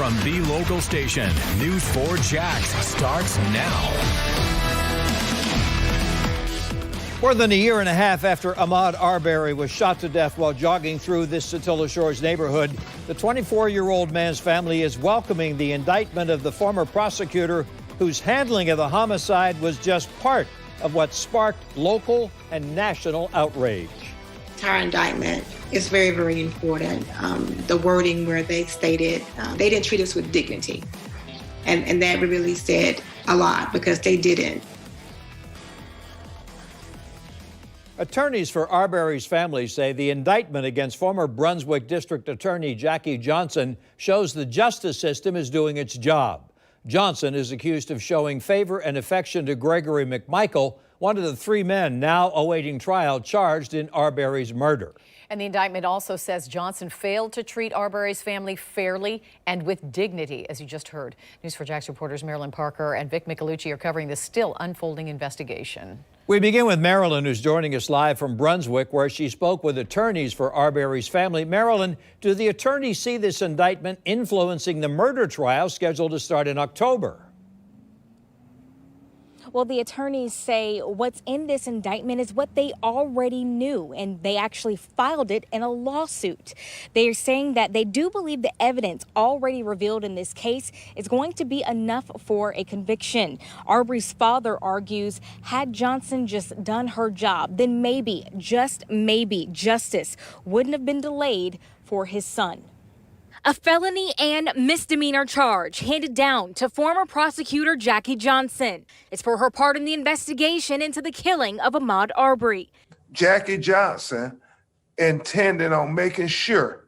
from the local station, News 4 Jax starts now. More than a year and a half after Ahmaud Arbery was shot to death while jogging through this Satilla Shores neighborhood, the 24-year-old man's family is welcoming the indictment of the former prosecutor whose handling of the homicide was just part of what sparked local and national outrage. Our indictment is very, very important. The wording where they stated they didn't treat us with dignity. And that really said a lot because they didn't. Attorneys for Arbery's family say the indictment against former Brunswick District Attorney Jackie Johnson shows the justice system is doing its job. Johnson is accused of showing favor and affection to Gregory McMichael, one of the three men now awaiting trial charged in Arbery's murder. And the indictment also says Johnson failed to treat Arbery's family fairly and with dignity, as you just heard. News4 Jax reporters Marilyn Parker and Vic Michelucci are covering this still unfolding investigation. We begin with Marilyn, who's joining us live from Brunswick, where she spoke with attorneys for Arbery's family. Marilyn, do the attorneys see this indictment influencing the murder trial scheduled to start in October? Well, the attorneys say what's in this indictment is what they already knew, and they actually filed it in a lawsuit. They are saying that they do believe the evidence already revealed in this case is going to be enough for a conviction. Arbery's father argues had Johnson just done her job, then maybe, just maybe, justice wouldn't have been delayed for his son. A felony and misdemeanor charge handed down to former prosecutor Jackie Johnson. It's for her part in the investigation into the killing of Ahmaud Arbery. Jackie Johnson intended on making sure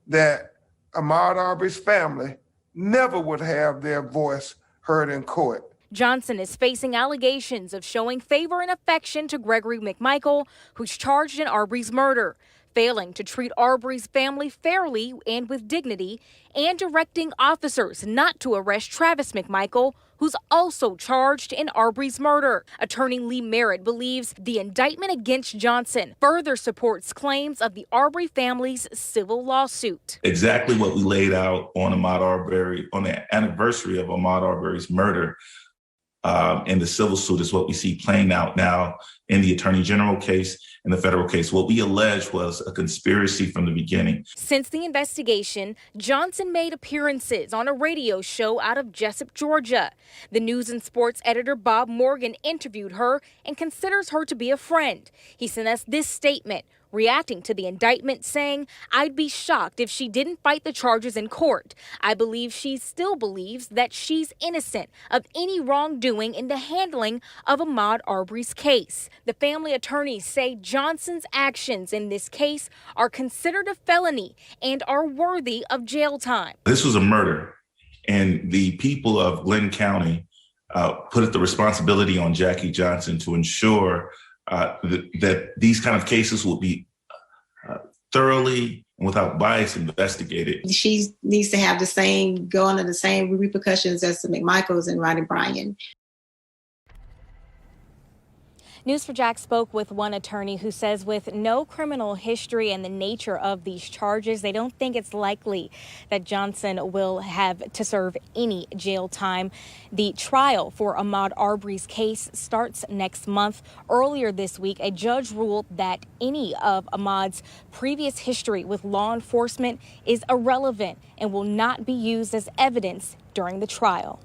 that Ahmaud Arbery's family never would have their voice heard in court. Johnson is facing allegations of showing favor and affection to Gregory McMichael, who's charged in Arbery's murder, failing to treat Arbery's family fairly and with dignity, and directing officers not to arrest Travis McMichael, who's also charged in Arbery's murder. Attorney Lee Merritt believes the indictment against Johnson further supports claims of the Arbery family's civil lawsuit. Exactly what we laid out on Ahmaud Arbery, on the anniversary of Ahmaud Arbery's murder, in the civil suit is what we see playing out now in the Attorney General case, in the federal case. What we allege was a conspiracy from the beginning. Since the investigation, Johnson made appearances on a radio show out of Jessup, Georgia. The news and sports editor Bob Morgan interviewed her and considers her to be a friend. He sent us this statement, reacting to the indictment, saying, "I'd be shocked if she didn't fight the charges in court. I believe she still believes that she's innocent of any wrongdoing in the handling of Ahmaud Arbery's case." The family attorneys say Johnson's actions in this case are considered a felony and are worthy of jail time. This was a murder, and the people of Glenn County put the responsibility on Jackie Johnson to ensure that these kind of cases will be thoroughly and without bias investigated. She needs to have go under the same repercussions as the McMichaels and Rodney Bryan. News4 Jax spoke with one attorney who says with no criminal history and the nature of these charges, they don't think it's likely that Johnson will have to serve any jail time. The trial for Ahmaud Arbery's case starts next month. Earlier this week, a judge ruled that any of Ahmaud's previous history with law enforcement is irrelevant and will not be used as evidence during the trial.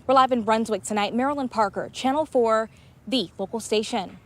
We're live in Brunswick tonight. Marilyn Parker, Channel 4, the local station.